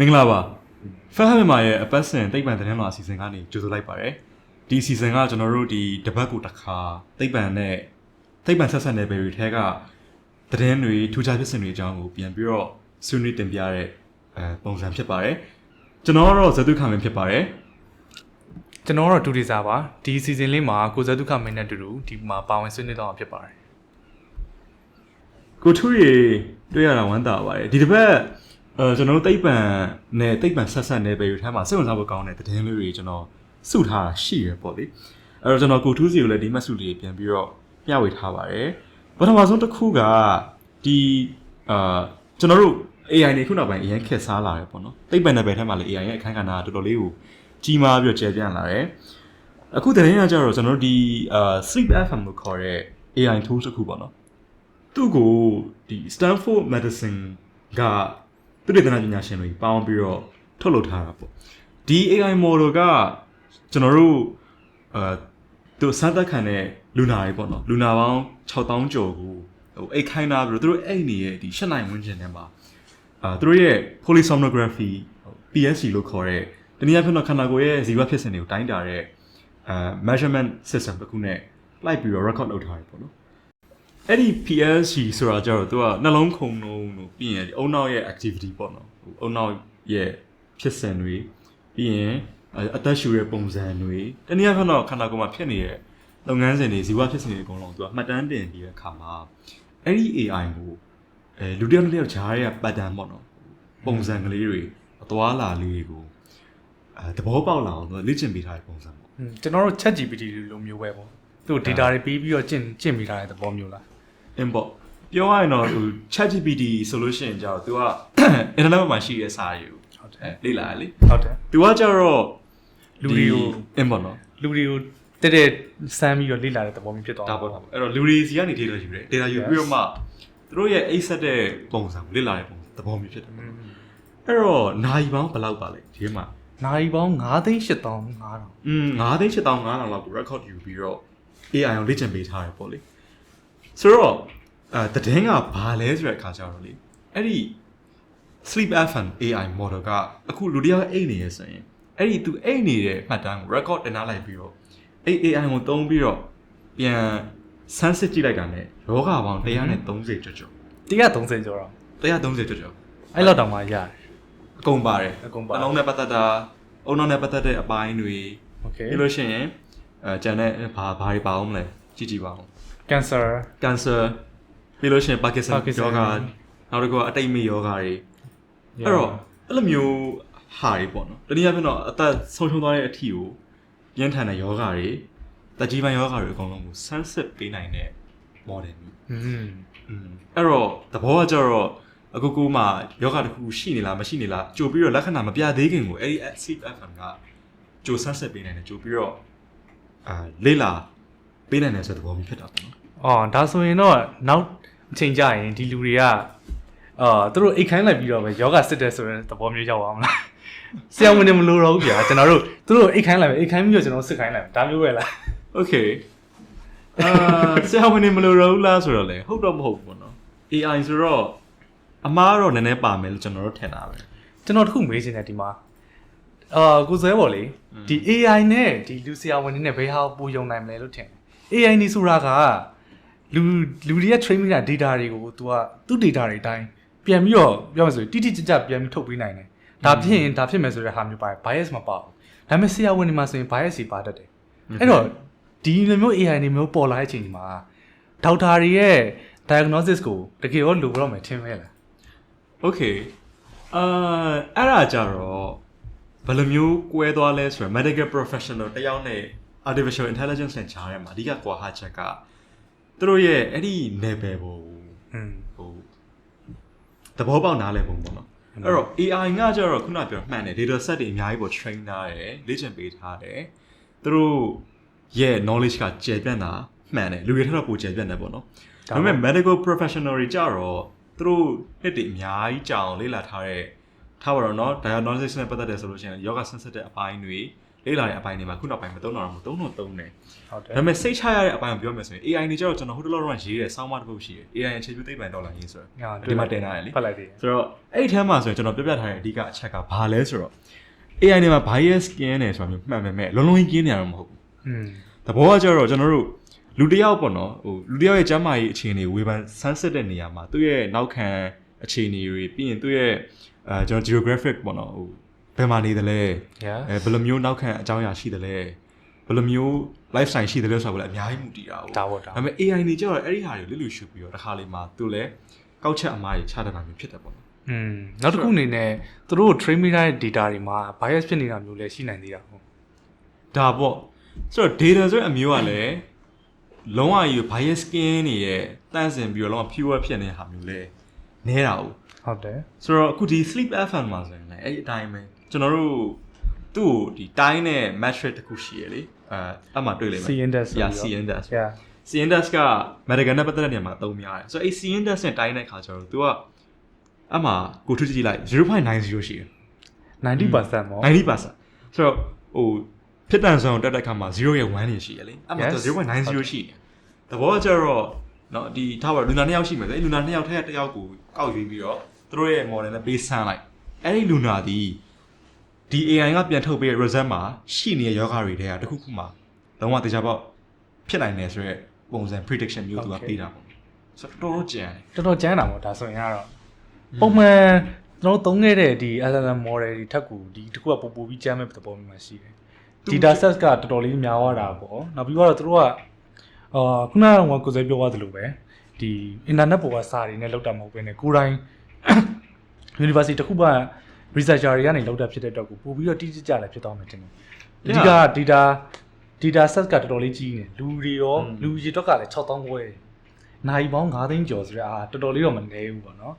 မင်္ဂလာပါဖက်ဟမ်မာရဲ့အပတ်စဉ်သိပ္ပံသတင်းလွှာအစီအစဉ်ကနေကြိုဆိုလိုက်ပါတယ်ဒီအစီအစဉ်ကကျွန်တော်တို့ဒီတပတ်ကိုတစ်ခါသိပ္ပံဆက်ဆက်နယ်ပယ်တွေထဲကသတင်းတွေထူးခြားဖြစ်စဉ်တွေအကြောင်းကိုပြန်ပြီးတော့ဆွေးနွေးတင်ပြတဲ့ပုံစံဖြစ်ပါတယ်ကျွန်တော်ကတော့ဇတုခမင်းဖြစ်ပါတယ်ကျွန်တော်ကတော့ဒူဒီစာပါဒီအစီအစဉ်လေးမှာကိုဇတုခမင်းနဲ့တူတူဒီမှာပါဝင်ဆွေးနွေးတော့ဖြစ်ပါတယ်ကိုထူးရေတွေ့ရတာဝမ်းသာပါတယ်ဒီတစ်ပတ်ကျွန်တော်တို့သိပ္ပံနဲ့သိပ္ပံဆက်ဆက်နယ်ပယ်တွေထဲမှာစိတ်ဝင်စားဖို့ကောင်းတဲ့သတင်းလေးတွေကျွန်တော်စုထားတာရှိရပေါ့လေအဲ့တော့ကျွန်တော်ကိုထူးစီကိုလည်းဒီမှတ်စုလေးပြန်ပြီးတော့မျှဝေထားပါတယ်ပထမဆုံးတစ်ခုကဒီကျွန်တော်တို့ AI တွေခုနောက်ပိုင်းအရင်ခက်စားလာတယ်ပေါ့နော်သိပ္ပံနယ်ပယ်ထဲမှာလည်း AI ရဲ့အခန်းကဏ္ဍကတော်တော်လေးကိုကြီးမားပြီးတော့ကျယ်ပြန့်လာတယ်အခုသတင်းကကြတော့ကျွန်တော်တို့ဒီSleep FM လို့ခေါ်တဲ့ AI tool တစ်ခုပေါ့နော်သူ့ကိုဒီ Stanford Medicine ကသူတွေတနာပညာရှင်တွေပေါင်းပြီးတော့ထုတ်လုပ်ထားတာပေါ့ဒီ AI model ကကျွန်တော်တို့သူစမ်းသပ်ခံတဲ့လူနာတွေပေါ့နော်လူနာပေါင်း6000ကျော်ကိုအိတ်ခိုင်းတာပြီးတော့သူတို့အိတ်နေရဲ့ဒီ8နိုင်ဝန်းကျင်ထဲမှာသူတို့ရဲ့ polysomnography PSC လို့ခေါ်တဲ့တနည်းအားဖြင့်တော့ခန္ဓာကိုယ်ရဲ့ဇီဝဖြစ်စဉ်တွေကိုတိုင်းတာတဲ့measurement system တစ်ခုနဲ့လိုက်ပြီးတော့ record လုပ်ထားတယ်ပေါ့နော်အဲ့ဒီ PSC ဆိုတာကြတော့သူကနှလုံးခုန်နှုန်းတို့ပြီးရင်ဒီအုံနောက်ရဲ့ activity ပေါ့နော်အုံနောက်ရဲ့ဖြစ်စဉ်တွေပြီးရင်အသက်ရှူတဲ့ပုံစံတွေတနည်းအားဖြင့်တော့ခန္ဓာကိုယ်မှာဖြစ်နေတဲ့လုပ်ငန်းစဉ်တွေဇီဝဖြစ်စဉ်တွေအကုန်လုံးသူကမှတ်တမ်းတင်ပြီးတဲ့အခါမှာအဲ့ဒီ AI ကိုလူတစ်ယောက်တစ်ယောက်ဂျားရဲ့ pattern ပေါ့နော်ပုံစံကလေးတွေအသွားလာလေးကိုသဘောပေါက်လာအောင်သူလေ့ကျင့်ပေးထားတဲ့ပုံစံပေါ့ကျွန်တော်တို့ ChatGPT လိုမျိုးပဲပေါ့သူ data တွေပေးပြီးတော့ကျင့်မိထားတဲ့သဘောမျိုးလားinput ပြောရရင်တော့ဟို ChatGPT solution ကြောင့်သူက internet မှာရှိတဲ့စာတွေကိုဟုတ်တယ်လေ့လာလေဟုတ်တယ်သူကကြတော့လူတွေကို input နော်လူတွေကိုတဲ့စမ်းပြီးတော့လေ့လာတဲ့သဘောမျိုးဖြစ်သွားတာပေါ့အဲ့တော့လူတွေစီကနေ data ယူတယ် data ယူပြီးတော့မှသူတို့ရဲ့အိတ်ဆက်တဲ့ပုံစံကိုလေ့လာတဲ့ပုံသဘောမျိုးဖြစ်တယ်အဲ့တော့နိုင်ပေါင်းဘယ်လောက်ပါလဲဒီမှာနိုင်ပေါင်း9,8500 9,8500လောက်ကို record ယူပြီးတော့ AI ကိုလေ့ကျင့်ပေးထားတယ်ပေါ့လေဆိုတော့သတင်းကဘာလဲဆိုတဲ့အခါကျတော့လေအဲ့ဒီ Sleep FM AI model ကအခုလူတစ်ယောက်အိတ်နေရဆိုရင်အဲ့ဒီသူအိတ်နေတဲ့မှတ်တမ်းကို record တင်ထားလိုက်ပြီးတော့အဲ့ AI ကိုသုံးပြီးတော့ပြန်ဆန်းစစ်ကြည့်လိုက်တာနဲ့ယောဂပေါင်း130ကျော်ကျော်130ကျော်တော့130ကျော်ကျော်အဲ့လောက်တောင်မှရတယ်အကုန်ပါတယ်အလုံးနဲ့ပတ်သက်တာအုံနောက်နဲ့ပတ်သက်တဲ့အပိုင်းတွေโอเคပြီးလို့ရှိရင်ကျန်တဲ့ဘာတွေပါအောင်မလဲကြည့်ပါဦး cancer ပြီးလို့ရှိရင် Parkinson ယောဂနောက်တစ်ခုကအတိတ်မေ့ယောဂတွေအဲ့တော့အဲ့လိုမျိုးဟာတွေပေါ့နော်တနည်းအားဖြင့်တော့အသက်ဆုံးရှုံးသွားတဲ့အထီကိုပြင်းထန်တဲ့ယောဂတွေတက်ကြီးပိုင်းယောဂတွေအကုန်လုံးကိုဆန်းစစ်ပေးနိုင်တဲ့ model မျိုးအဲ့တော့သဘောကကြတော့အခုကိုမှယောဂတစ်ခုရှိနေလားမရှိနေလားကြိုပြီးတော့လက္ခဏာမပြသေးခင်ကိုအဲ့ဒီ Sleep FM ကကြိုဆန်းစစ်ပေးနိုင်တယ်ကြိုပြီးတော့လေ့လာပေးနိုင်တယ်ဆိုတဲ့သဘောမျိုးဖြစ်တာပေါ့နော်ဒါဆိုရင်တော့နောက်အချိန်ကြရင်ဒီလူတွေကသူတို့အိတ်ခိုင်းလိုက်ပြီးတော့ပဲယောဂစစ်တဲ့ဆိုတဲ့သဘောမျိုးရောက်အောင်လားဆရာဝန်တွေမလိုတော့ဘူးဗျာကျွန်တော်တို့သူတို့အိတ်ခိုင်းလိုက်ပဲအိတ်ခိုင်းပြီးတော့ကျွန်တော်စစ်ခိုင်းလိုက်ဒါမျိုးပဲလား Okay ဆရာဝန်တွေမလိုတော့ဘူးလားဆိုတော့လေဟုတ်တော့မဟုတ်ဘူးပေါ့နော် AI ဆိုတော့အမားတော့နည်းနည်းပါမယ်လို့ကျွန်တော်တို့ထင်တာပဲကျွန်တော်တခုမေးချင်တယ်ဒီမှာကိုဇွဲပေါ့လေဒီ AI နဲ့ဒီလူဆရာဝန်တွေနဲ့ဘယ်ဟာပိုယုံနိုင်မလဲလို့ထင်တယ် AI နေဆိုတာကလူတွေရဲ့ train မိတာ data တွေကို तू ကသူ့ data တွေအတိုင်းပြန်ပြီးတော့ပြောမှဆိုတိတိကျကျပြန်ပြီးထုတ်ပေးနိုင်တယ်ဒါဖြစ်မယ်ဆိုတဲ့ဟာမျိုးပါတယ် bias မပါဘူးဒါပေမဲ့ဆရာဝန်တွေမှာဆိုရင် bias တွေပါတတ်တယ်အဲ့တော့ဒီလိုမျိုး AI တွေမျိုးပေါ်လာတဲ့အချိန်မှာဒေါက်တာတွေရဲ့ diagnosis ကိုတကယ်ရောလိုတော့မယ်ထင်မဲလား Okay အဲ့ဒါကြတော့ဘယ်လိုမျိုးကွဲသွားလဲဆိုတော့ medical professional တယောက်နဲ့ artificial intelligence နဲ့ခြားရမှာအဓိကကွာဟချက်ကသူတို့ရဲ့အဲ့ဒီ level ကိုဟိုသဘောပေါက်နားလည်ပုံပေါ့နော်အဲ့တော့ AI ကကြတော့ခုနပြောမှန်တယ် data set တွေအများကြီးပေါ် train ထားတယ်လေ့ကျင့်ပေးထားတယ်သူတို့ရဲ့ knowledge ကကျယ်ပြန့်တာမှန်တယ်လူတွေထက်တော့ပိုကျယ်ပြန့်တယ်ပေါ့နော်ဒါပေမဲ့ medical professional တွေကြတော့သူတို့နှစ်တွေအများကြီးကြာအောင်လေ့လာထားတဲ့ထားပါတော့เนาะ diagnosis နဲ့ပတ်သက်တယ်ဆိုလို့ရှိရင်ယောဂဆန်းစစ်တဲ့အပိုင်းတွေလေ လေးလာတဲ့အပိုင်းတွေမှာခုနောက်ပိုင်းမသုံးတော့ဘူးသုံးတယ် ဟုတ်တယ် ဒါပေမဲ့စိတ်ချရတဲ့အပိုင်းကိုပြောမယ်ဆိုရင် AI နေကြတော့ကျွန်တော်ဟိုတလောတော့ရေးတယ်စောင်းမတစ်ခုရှိတယ် AI အခြေပြုသိပ္ပံဒေါ်လာရေးဆိုတော့ဒီမှာတင်ထားရလေ ဖတ်လိုက်သေးတယ် ဆိုတော့အဲ့ဒီထဲမှာဆိုရင်ကျွန်တော်ပြပြထားတဲ့အဓိကအချက်ကဘာလဲဆိုတော့ AI တွေမှာ bias skin နေဆိုတာမျိုးမှန်ပေမဲ့လုံးလုံးကြီးကင်းနေရမှာမဟုတ်ဘူးသဘောကကျတော့ကျွန်တော်တို့လူတစ်ယောက်ပေါ့နော်ဟိုလူတစ်ယောက်ရဲ့ကျန်းမာရေးအခြေအနေဝေဖန်ဆန်းစစ်တဲ့နေရာမှာသူ့ရဲ့နောက်ခံအခြေအနေတွေပြီးရင်သူ့ရဲ့ကျွန်တော် geographic ပေါ့နော်ဟိုဘယ်မှာနေတယ်လဲဘယ်လိုမျိုးနောက်ခံအကြောင်းအရာရှိတယ်လဲဘယ်လိုမျိုး lifestyle ရှိတယ်လဲဆိုတာကိုလည်းအများကြီးမူတည်တာဟုတ်ဒါပေမဲ့ AI နေကြတော့အဲ့ဒီဟာတွေလစ်လူရှုပြီးတော့တစ်ခါလေးမှာသူလည်းကောက်ချက်အမှားကြီးချတတ်တာမျိုးဖြစ်တယ်ပေါ့နော်နောက်တစ်ခုအနေနဲ့သူတို့ train မိတဲ့ data တွေမှာ bias ဖြစ်နေတာမျိုးလည်းရှိနိုင်သေးတာဟုတ်ဒါပေါ့ဆိုတော့ data ဆိုတဲ့အမျိုးကလည်းလုံးဝကြီး bias skin နေရဲ့တန့်စင်ပြီးတော့လုံးဝ pure ဖြစ်နေတဲ့ဟာမျိုးလဲနေတာဟုတ်တယ်ဆိုတော့အခုဒီ sleep FM မှာဆိုရင်လည်းအဲ့ဒီအတိုင်းပဲကျွန်တော်တို့သူ့ကိုဒီတိုင်းနဲ့ metric တစ်ခုရှိရလေအဲ့မှာတွေ့လိမ့်မယ် C index C index C index က medical နဲ့ပတ်သက်တဲ့နေရာမှာအသုံးများတယ်ဆိုတော့အဲ့ C index နဲ့တိုင်းတဲ့ခါကျတော့ तू ကအဲ့မှာကိုထူးကြည့်လိုက် 0.90 ရှိတယ် 90% ပေါ့90%ဆိုတော့ဟိုဖြစ်တန်ဆောင်တက်တဲ့ခါမှာ0ရဲ့1နေရှိရလေအဲ့မှာ 0.90 ရှိတယ်သဘောကျတော့เนาะဒီထားပါလူနာ2ယောက်ရှိမယ်ဆိုအဲ့လူနာ2ယောက်ထက်1ယောက်ကိုကောက်ရွေးပြီးတော့သူတို့ရဲ့ model နဲ့ပေးဆန်းလိုက်အဲ့ဒီလူနာဒီဒီ AI ကပြန်ထုတ်ပေးတဲ့ result မှာရှိနေတဲ့ယောဂတွေထဲကတစ်ခုခုမှာလုံးဝတေချာပေါက်ဖြစ်နိုင်တယ်ဆိုရဲပုံစံ prediction မျိုးသူကပေးတာပေါ့ဆိုတော့တော်တော်ကျန်းတာပေါ့ဒါဆိုရင်ကတော့ပုံမှန်ကျွန်တော်သုံးခဲ့တဲ့ဒီ LLM model တွေထက်ကူဒီတစ်ခုကပိုပြီးကျန်းမဲ့သဘောမျိုးမှရှိတယ် data set ကတော်တော်လေးများသွားတာပေါ့နောက်ပြီးတော့သူတို့ကခုနကကိုယ်စဲပြောသွားသလိုပဲဒီ internet ပေါ်ကစာတွေနဲ့လောက်တာမဟုတ်ဘဲねကိုယ်တိုင် university တစ်ခုမှ researcher တွေကနေလောက်တာဖြစ်တဲ့အတွက်ကိုပို့ပြီးတော့တိကျကျလည်းဖြစ်သွားမယ်တင်တယ်အဓိက data set ကတော်တော်လေးကြီးနေလူတွေရောလူရေတွက်ကလည်း 6000 ခွဲနိုင်ပေါင်း9သိန်းကျော်ဆိုတော့တော်တော်လေးတော့မနည်းဘူးပေါ့နော်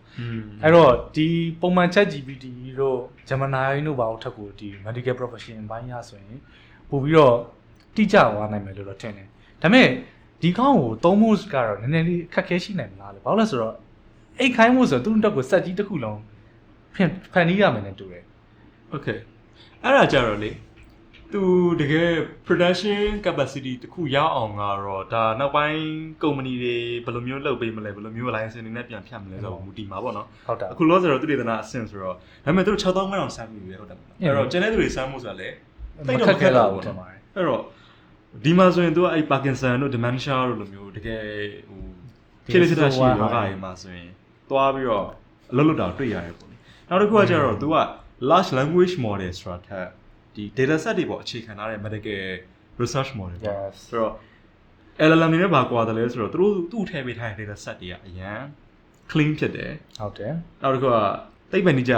အဲ့တော့ဒီပုံမှန် ChatGPT တို့ Gemini တို့ဘာလို့ထက်ကိုဒီ medical profession ဘိုင်းရဆိုရင်ပို့ပြီးတော့တိကျသွားနိုင်မယ်လို့တော့ထင်တယ်ဒါပေမဲ့ဒီကောင်းကိုသုံးဖို့ကတော့နည်းနည်းလေးအခက်ခဲရှိနိုင်မလားလို့ဘာလို့လဲဆိုတော့အိတ်ခိုင်းမှုဆိုသူ့တက်ကိုစက်ကြီးတစ်ခုလုံးဖန်တီးရမယ်နဲ့တူတယ် Okay အဲ့ဒါကြတော့လေသူတကယ် production capacity တခုရအောင်ကတော့ဒါနောက်ပိုင်း company တွေဘယ်လိုမျိုးလုပ်ပေးမလဲဘယ်လိုမျိုး license တွေနဲ့ပြန်ဖြတ်မလဲဆိုတော့မူတည်မှာပေါ့နော်ဟုတ်တာအခုလောဆိုတော့သူတွေတနာအဆင့်ဆိုတော့ဒါပေမဲ့သူတို့6000ခွဲအောင်စမ်းပြီးပဲဟုတ်တယ်အဲ့တော့ကျန်တဲ့သူတွေစမ်းမှုဆိုတာလေတိတ်တော့ခက်တာပေါ့နော်အဲ့တော့ဒီမှာဆိုရင်သူကအဲ့ Parkinson တို့ dementia တို့လိုမျိုးတကယ်ဟိုဖြစ်ဖြစ်တာရှိယောဂတွေမှာဆိုရင်သွားပြီးတော့အလုပ်လုပ်တာတွေ့ရတယ်ပေါ့လေနောက်တစ်ခုကကျတော့သူက large language model ဆိုတာထက်ဒီ data set တွေပေါ့အခြေခံထားတဲ့ medical research model ပေါ့ဆိုတော့ LLM နဲ့ဘာကွာတယ်လဲဆိုတော့သူ့ထည့်ပေးထားတဲ့ data set တွေကအရန် clean ဖြစ်တယ်ဟုတ်တယ်နောက်တစ်ခုကသိပ္ပံနည်းကျ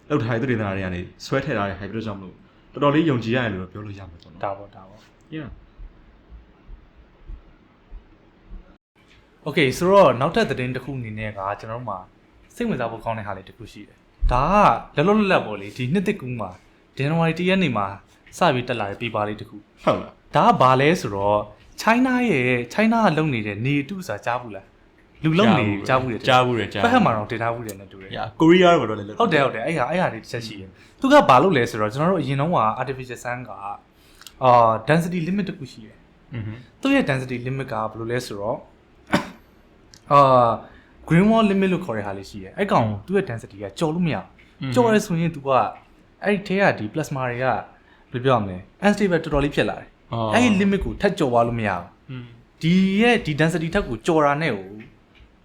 လောက်ထားတဲ့ဒေသနာတွေကနေဆွဲထည့်ထားတဲ့ hybrid ကြောင့်မလို့တော်တော်လေးယုံကြည်ရတယ်လို့ပြောလို့ရမှာပေါ့နော်ဒါပေါ့ yeah Okay ဆိုတော့နောက်ထပ်သတင်းတစ်ခုအနေနဲ့ကကျွန်တော်တို့မှာစိတ်ဝင်စားဖို့ကောင်းတဲ့ဟာလေးတစ်ခုရှိတယ်ဒါကလက်ပေါ့လေဒီနှစ်သစ်ကူးမှာ January 1 ရက်နေ့မှာစပြီးတက်လာတဲ့ paper လေးတစ်ခုဟုတ်လားဒါကဘာလဲဆိုတော့ China ကလုံနေတဲ့နေတူဆိုတာကြားဘူးလားလူလုံနေကြားဘူးတယ်ဖက်ဟက်မှာတော့တင်ထားဘူးတယ်နဲ့တူတယ် ကိုရီးယားကတော့လည်းဟုတ်တယ်အဲ့ဟာတွေတစ်ချက်ရှိတယ်သူကဘာလို့လဲဆိုတော့ကျွန်တော်တို့အရင်တုန်းက artificial sun ကdensity limit တစ်ခုရှိတယ်သူ့ရဲ့ density limit ကဘယ်လိုလဲဆိုတော့green wall limit လို့ခေါ်တဲ့ဟာလေးရှိတယ်အဲ့ကောင်သူ့ရဲ့ density ကကျော်လို့မရဘူးကျော်ရဲဆိုရင်သူကအဲ့ဒီထဲကဒီ plasma တွေကဘယ်လိုပြောရမလဲ unstable တော်တော်လေးဖြစ်လာတယ်အဲ့ဒီ limit ကိုထပ်ကျော်သွားလို့မရဘူးဒီ density ထက်ကိုကျော်တာနဲ့ကို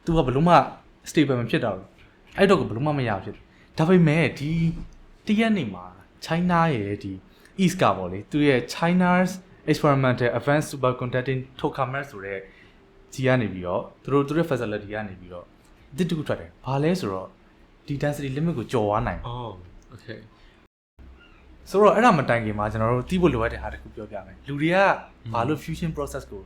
သူကဘယ်လို့မှ stable မဖြစ်တော့ဘူးအဲ့တော့ကဘယ်လို့မှမရဖြစ်ဒါပေမဲ့ဒီတရက်နေမှာ China ရဲ့ဒီ East ကပေါ့လေသူရဲ့ China's experimental advanced superconducting tokamer ဆိုတဲ့ကြီးကနေပြီးတော့သူတို့ရဲ့ facility ကနေပြီးတော့အစ်တူထွက်တယ်ဘာလဲဆိုတော့ဒီ density limit ကိုကျော်သွားနိုင်okay ဆိုတော့အဲ့ဒါမတိုင်ခင်မှာကျွန်တော်တို့သိဖို့လိုအပ်တဲ့ဟာတစ်ခုပြောပြမယ်လူတွေကဘာလို့ fusion process ကို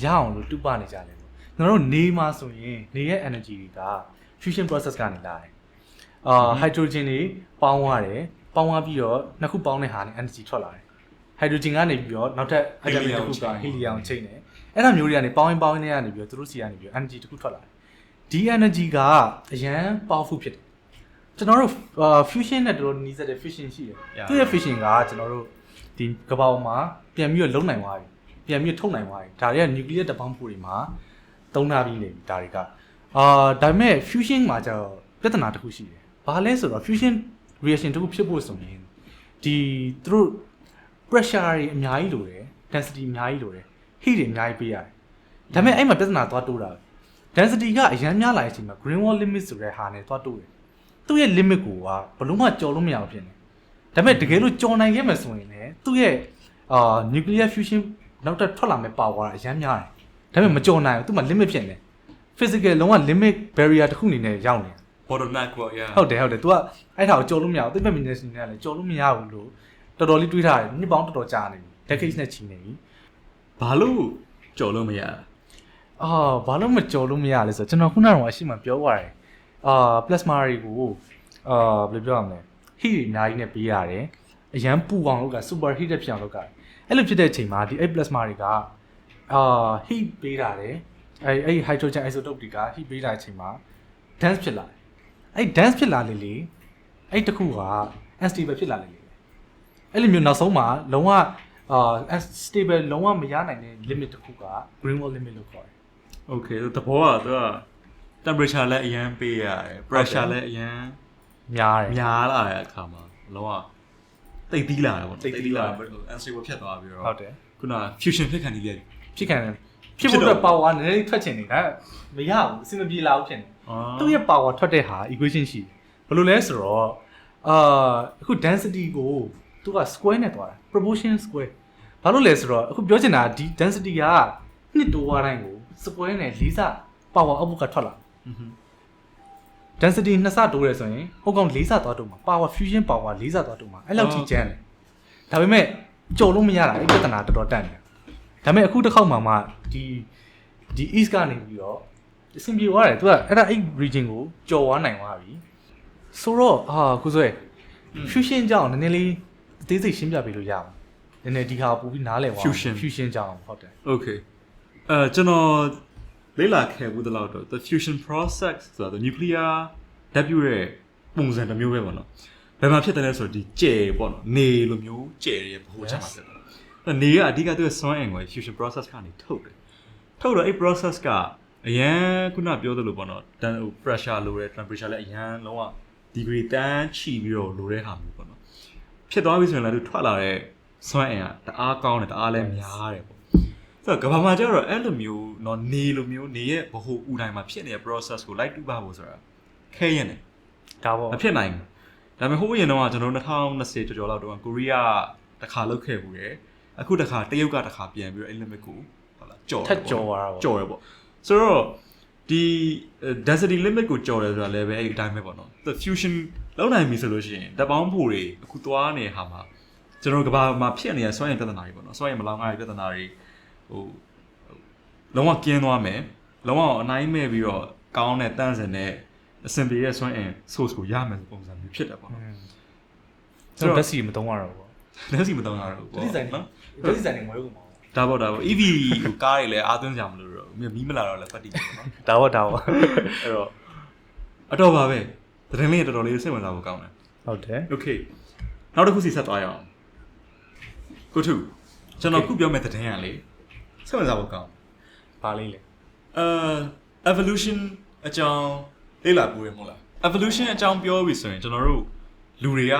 ရအောင်လို့တူပနေကြလဲပေါ့ကျွန်တော်တို့နေမှာဆိုရင်နေရဲ့ energy တွေက fusion process ကနေလာတယ်hydrogen တွေပေါင်းရတယ်ပေါင်းပြီးတော့နှစ်ခုပေါင်းတဲ့ဟာနဲ့ energy ထွက်လာတယ် hydrogen ကနေပြီးတော့နောက်ထပ် atom တစ်ခုက helium ချိန်တယ်အဲ့ဒါမျိုးတွေကနေပေါင်းနေရနေပြီးတော့သူတို့စီကနေပြီးတော့ energy တစ်ခုထွက်လာတယ်ဒီ energy ကအရန် powerful ဖြစ်တယ်ကျွန်တော်တို့ fusion နဲ့တို့နီးစပ်တဲ့ fission ရှိတယ်သူရဲ့ fission ကကျွန်တော်တို့ ဒီကပောင်မှာပြန်ပြီးတော့လုံနိုင်သွားပြီပြန်ပြီးထုတ်နိုင်သွားပြီဒါတွေက nuclear တပေါင်းဖို့တွေမှာသုံးထားပြီးနေပြီဒါတွေကဒါပေမဲ့ fusion မှာကျတော့ပြဿနာတစ်ခုရှိတယ်ဘာလဲဆိုတော့ fusion reaction တစ်ခုဖြစ်ဖို့ဆိုရင်ဒီသူတို့ pressure တွေအများကြီးလိုတယ် density အများကြီးလိုတယ် heat တွေအများကြီးပေးရတယ်ဒါပေမဲ့အဲ့မှာပြဿနာသွားတိုးတာ density ကအရင်များလာတဲ့အချိန်မှာ green wall limit ဆိုတဲ့ဟာနဲ့သွားတိုးတယ်သူ့ရဲ့ limit ကိုကဘလို့မှကျော်လို့မရဘူးဖြစ်နေဒါပေမဲ့တကယ်လို့ကျော်နိုင်ခဲ့မယ်ဆိုရင်လည်းသူ့ရဲ့nuclear fusion နောက်တော့ထွက်လာမယ့် power ကအရင်များတယ်ဒါပေမဲ့မကျော်နိုင်ဘူးသူ့မှာ limit ဖြစ်နေ physical လုံးဝ limit barrier တစ်ခုအနေနဲ့ရောက်နေ bottleneck ပေါ့ yeah ဟုတ်တယ်သူကအဲ့ဒါကိုကျော်လို့မရဘူးသိပ္ပံပညာရှင်တွေကလည်းကျော်လို့မရဘူးလို့တော်တော်လေးတွေးထားတယ်နှစ်ပေါင်းတော်တော်ကြာနေပြီ decades နဲ့ချီနေပြီ ဘာလို့ကြော်လို့မရဘာလို့မကျော်လို့မရလဲဆိုတော့ကျွန်တော်ခုနကတော့အရှိမပြောသွားတယ်plasma တွေကိုဘယ်လိုပြောရမလဲ heat တွေအများကြီးနဲ့ပေးရတယ်အရန်ပူအောင်လုပ်တာ super heated ဖြစ်အောင်လုပ်တာအဲ့လိုဖြစ်တဲ့အချိန်မှာဒီအဲ့ plasma တွေကheat ပေးတာတယ်အဲ့ hydrogen isotope တွေက heat ပေးတာအချိန်မှာ dense ဖြစ်လာတယ်အဲ့ dense ဖြစ်လာလေအဲ့တခုက unstable ဖြစ်လာလေအဲ့လိုမျိုးနောက်ဆုံးမှာလုံးဝstable လုံးဝမရနိုင်တဲ့ limit တစ်ခုက green wall limit လို့ခေါ်တယ် okay သဘောကသူက temperature လည်းအရင်ပေးရတယ် pressure လည်းအရင်များလာတဲ့အခါမှာလုံးဝတိတ်သီးလာတယ်ပေါ့တိတ်သီးလာ unstable ဖြစ်သွားပြီးတော့ဟုတ်တယ်ခုန fusion ဖြစ်ခံနေလေဖြစ်ဖို့အတွက် power နည်းနည်းထွက်ချင်နေတာမရဘူးအဆင်မပြေလာဘူးဖြစ်နေသူ့ရဲ့ power ထွက်တဲ့ဟာ equation ရှိတယ်ဘယ်လိုလဲဆိုတော့အခု density ကိုသူက square နဲ့သွားတာ proportion square ဘာလို့လဲဆိုတော့အခုပြောချင်တာဒီ density ကနှစ်တိုးသွားတိုင်းကို square နဲ့၄ဆ power output ကထွက်လာdensity 2ဆတိုးရဲဆိုရင်ဟုတ်ကောင်4ဆသွားတိုးမှာ power fusion power 4ဆသွားတိုးမှာအဲ့လောက်ကြီးကျန်းတယ်ဒါပေမဲ့ကြော်လို့မရတာအဲ့ပြဿနာတော်တော်တက်နေတယ်ဒါပေမဲ့အခုတစ်ခေါက်မှဒီ east ကနေပြီးတော့အဆင်ပြေသွားတယ်သူကအဲ့ဒါအဲ့ region ကိုကြော်သွားနိုင်သွားပြီဆိုတော့ကိုစွဲ fusion ကြောင့်နည်းနည်းလေးအသေးစိတ်ရှင်းပြပေးလို့ရအောင်နည်းနည်းဒီဟာပို့ပြီးနားလည်သွား fusion ကြောင့်ဟုတ်တယ် okay ကျွန်တော်လေ့လာခဲ့ဘူးတလောက်တော့ the fusion process ဆိုတာ nuclear ဓာတ်ပြုတဲ့ပုံစံတစ်မျိုးပဲပေါ့နော်ဘယ်မှာဖြစ်တယ်လဲဆိုတော့ဒီကျယ်ပေါ့နော်နေလိုမျိုးကျယ်ရဲ့ဘိုးချမှာဖြစ်တယ်နေကအဓိကသူ့ရဲ့စွမ်းအင်ကို fusion process ကနေထုတ်တော့အဲ့ process ကအရန်ခုနပြောသလိုပေါ့နော် pressure လိုတဲ့ temperature လည်းအရန်လုံးဝ degree တန်းချီပြီးတော့လိုတဲ့ဟာမျိုးပေါ့နော်ဖြစ်သွားပြီဆိုရင်လည်းသူထွက်လာတဲ့စွမ်းအင်ကတအားကောင်းတယ်တအားလည်းများတယ်ပေါ့ဆိုတော့ကဘာမှကျတော့အဲ့လိုမျိုးနော်နေလိုမျိုးနေရဲ့ဘဟုဥတိုင်းမှာဖြစ်နေတဲ့ process ကိုလိုက်တူပါဖို့ဆိုတာခဲရင်တယ်ဒါပေါ့မဖြစ်နိုင်ဘူးဒါပေမဲ့ဟိုးရင်တော့ကျွန်တော်2020ကျော်လောက်တော့ကိုရီးယားတစ်ခါလုပ်ခဲ့ဘူးတယ်အခုတစ်ခါတရုတ်ကတစ်ခါပြန်ပြီးတော့အဲ့ limit ကိုဟုတ်လားကြော်ထက်ကြော်သွားတာပေါ့ကြော်ရပေါ့ဆိုတော့ဒီ density limit ကိုကြော်တယ်ဆိုတာလည်းပဲအဲ့အတိုင်းပဲပေါ့နော် the fusion လောက်နိုင်ပြီဆိုလို့ရှိရင်တပေါင်းဖို့တွေအခုသွားနေတဲ့ဟာမှာကျွန်တော်ကဘာမှာဖြစ်နေတဲ့စွမ်းရည်ပြဿနာတွေပေါ့နော်စွမ်းရည်မလောင်ငါးပြဿနာတွေဟိုလုံးဝကင်းသွားမယ်လုံးဝအနိုင်မဲ့ပြီးတော့ကောင်းတဲ့တန်းစင်နဲ့အစင်ပြေရဲ့စွမ်းအင် source ကိုရမယ်ပုံစံမျိုးဖြစ်တယ်ပေါ့နော်ဆိုတော့ဓာတ်ဆီမသုံးရတော့ဘူးဓာတ်ဆီမသုံးရတော့ဘူးပေါ့ဒီဇိုင်းနော်ဒီဇိုင်းနဲ့ငွေကုန်ပါဒါပေါ့ EV ကိုကားတွေလည်းအားသွင်းကြမလို့တော့မီးမလာတော့လည်းဖတ်တည်ပေါ့နော်ဒါပေါ့အဲ့တော့အတော့ပါပဲသတင်းလေးတော်တော်လေးစိတ်ဝင်စားဖို့ကောင်းတယ်ဟုတ်တယ် okay နောက်တစ်ခုစီဆက်သွားရအောင်ကိုထုကျွန်တော်ခုပြောမယ့်သတင်းရလေစိတ်ဝင်စားဖို့ကောင်းပါလိမ့်လေ evolution အကြောင်းလေ့လာပို့ရမဟုတ်လား evolution အကြောင်းပြောပြီဆိုရင်ကျွန်တော်တို့လူတွေက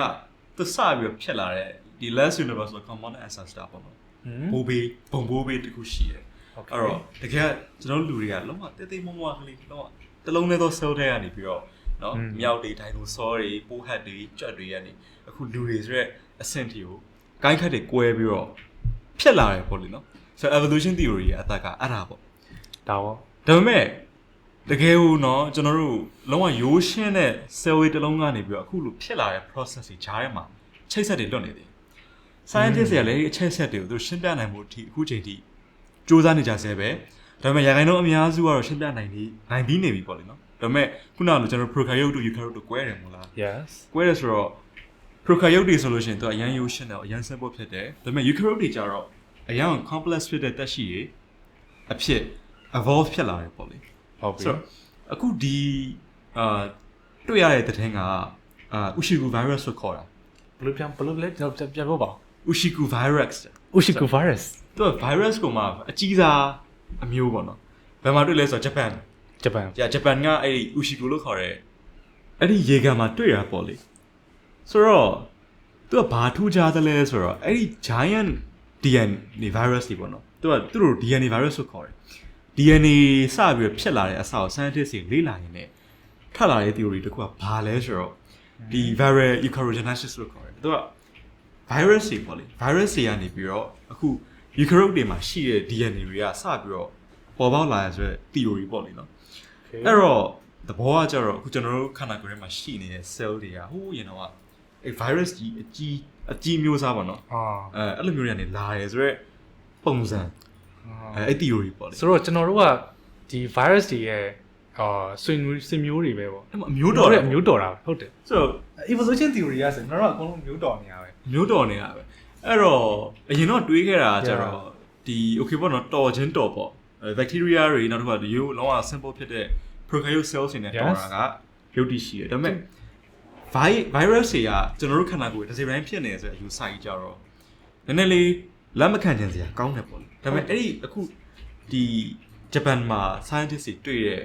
သစပြီးဖြစ်လာတဲ့ဒီ less universal common ancestor ပေါ့နော်ဘိုးဘေးဘုံဘိုးဘေးတခုရှိတယ်အဲ့တော့တကယ်ကျွန်တော်လူတွေကလုံးဝတေးသေးမွားမွားကလေးလုံးဝတလုံးနဲ့သော cell တွေကနေပြီးတော့နော်မြောက်တွေဒိုင်နိုဆောတွေပိုးဟတ်တွေကြွက်တွေကနေအခုလူတွေဆိုတဲ့အဆင့်တီကိုကိုင်းခတ်တွေကွဲပြီးတော့ဖြစ်လာတယ်ပေါ့လေနော်ဆိုတော့ evolution theory ရဲ့အသက်ကအဲ့ဒါပေါ့ဒါပေါ့ဒါပေမဲ့တကယ်လို့เนาะကျွန်တော်တို့လုံးဝရိုးရှင်းတဲ့ cell တွေတစ်လုံးကနေပြီးတော့အခုလိုဖြစ်လာတဲ့ process တွေဂျားထဲမှာချိတ်ဆက်တွေလွတ်နေတယ် scientist တွေကလည်းအချက်ဆက်တွေကိုသူရှင်းပြနိုင်မှုအထိအခုချိန်ထိစူးစမ်းနေကြဆဲပဲဒါပေမဲ့ရာခိုင်နှုန်းအများစုကတော့ရှင်းပြနိုင်ပြီးနေပြီပေါ့လေနော်ဒါပေမဲ့ခုနကလိုကျွန်တော် prokaryote တို့ eukaryote တို့ကွဲတယ်မို့လား yes ကွဲတယ်ဆိုတော့ prokaryote တွေဆိုလို့ရှိရင်သူအရန်ရိုးရှင်းတယ်အရန် simple ဖြစ်တယ်ဒါပေမဲ့ eukaryote တွေကျတော့အရန် complex ဖြစ်တဲ့တက်ရှိရအဖြစ် evolve ဖြစ်လာတယ်ပေါ့လေဟုတ်ပြီအခုဒီတွေ့ရတဲ့သတင်းကUshigu virus ဆိုခေါ်တာဘယ်လိုလဲကျွန်တော်ပြန်ပြောပါ Ushiku virus Ushiku virus သူက virus ကိုမှအကြီးစားအမျိုးပေါ့နော်ဘယ်မှာတွေ့လဲဆိုတော့ Japan ဂျပန်ကအဲ့ဒီ Ushiku လို့ခေါ်တဲ့အဲ့ဒီရေကန်မှာတွေ့ရပေါ့လေဆိုတော့သူကဘာထူးခြားသလဲဆိုတော့အဲ့ဒီ giant DNA virus တွေပေါ့နော်သူတို့ DNA virus လို့ခေါ်တယ် DNA စပြီးဖြစ်လာတဲ့အဆောက် scientist တွေလေ့လာရင်းနဲ့ထွက်လာတဲ့ theory တစ်ခုကဘာလဲဆိုတော့ဒီ viral eukaryogenesis လို့ခေါ်တယ်သူက virus တွေပေါ့လေ virus တွေကနေပြီးတော့အခု eukaryote တွေမှာရှိတဲ့ DNA တွေကစပြီးတော့ပေါ်ပေါက်လာရဆိုတဲ့ theory ပေါ့လေနော်အဲ့တော့သဘောကကြတော့အခုကျွန်တော်တို့ခန္ဓာကိုယ်ထဲမှာရှိနေတဲ့ cell တွေကဟိုးရင်တော့အဲ့ virus ကြီးအကြီးမျိုးစားပေါ့နော်အဲ့လိုမျိုးတွေကနေလာရဲဆိုတော့ပုံစံအဲ့ theory ပေါ့လေဆိုတော့ကျွန်တော်တို့ကဒီ virus တွေရဲ့ဆွေမျိုးတွေပဲပေါ့အမျိုးတော်တယ်အမျိုးတော်တာဟုတ်တယ်ဆိုတော့ evolution theory ကဆိုကျွန်တော်တို့ကအကုန်လုံးမျိုးတော်နေတာပဲမျိုးတော်နေတာပဲအဲ့တော့အရင်တော့တွေးခဲ့တာကျတော့ဒီ okay ပေါ့နော်တော်ချင်းတော်ပေါ့ bacteria တွေနောက်တစ်ခါဒီရိုးလုံးဝ simple ဖြစ်တဲ့ prokaryote cells တွေနဲ့တော်တာကရုပ်တည်ရှိတယ်ဒါပေမဲ့ virus တွေကကျွန်တော်တို့ခန္ဓာကိုယ်တစ်စိပိုင်းဖြစ်နေတယ်ဆိုတဲ့အယူဆကြီးကြတော့နည်းနည်းလေးလက်မခံချင်စရာကောင်းတယ်ပေါ့လေဒါပေမဲ့အဲ့ဒီအခုဒီဂျပန်မှာ scientist တွေတွေ့တဲ့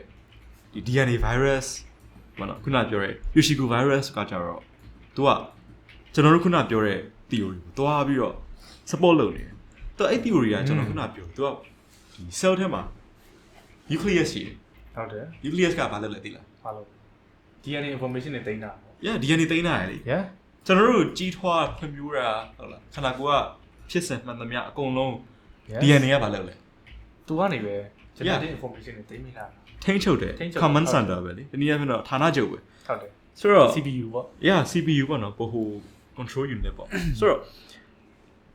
ဒီ DNA virus ပေါ့နော်ခုနပြောတဲ့ Ushiku virus ကကြတော့သူကကျွန်တော်တို့ခုနပြောတဲ့ theory ကိုတွားပြီးတော့ support လုပ်နေတယ်သူအဲ့ theory ကကျွန်တော်ခုနပြောသူကဒီ cell ထဲမှာ nucleus ရှိတယ်ဟုတ်တယ် nucleus ကဘာလုပ်လဲသိလားဘာလို့ DNA information တွေတင်တာYeah DNA သိမ်းတာလေ Yeah ကျွန်တော်တို့ကြီးထွားဖွံ့ဖြိုးတာဟုတ်လားခန္ဓာကိုယ်ကဖြစ်စဉ်မှန်သမျှအကုန်လုံး DNA ကဘာလုပ်လဲသူကနေပဲ genetic information တွေသိမ်းမိတာထိန်းချုပ်တယ် command center ပဲလေဒီနေ့ကတော့ဌာနချုပ်ပဲဟုတ်တယ်ဆိုတော့ CPU ပေါ့ Yeah CPU ပေါ့နော်ဗဟို control unit ပေါ့ဆိုတော့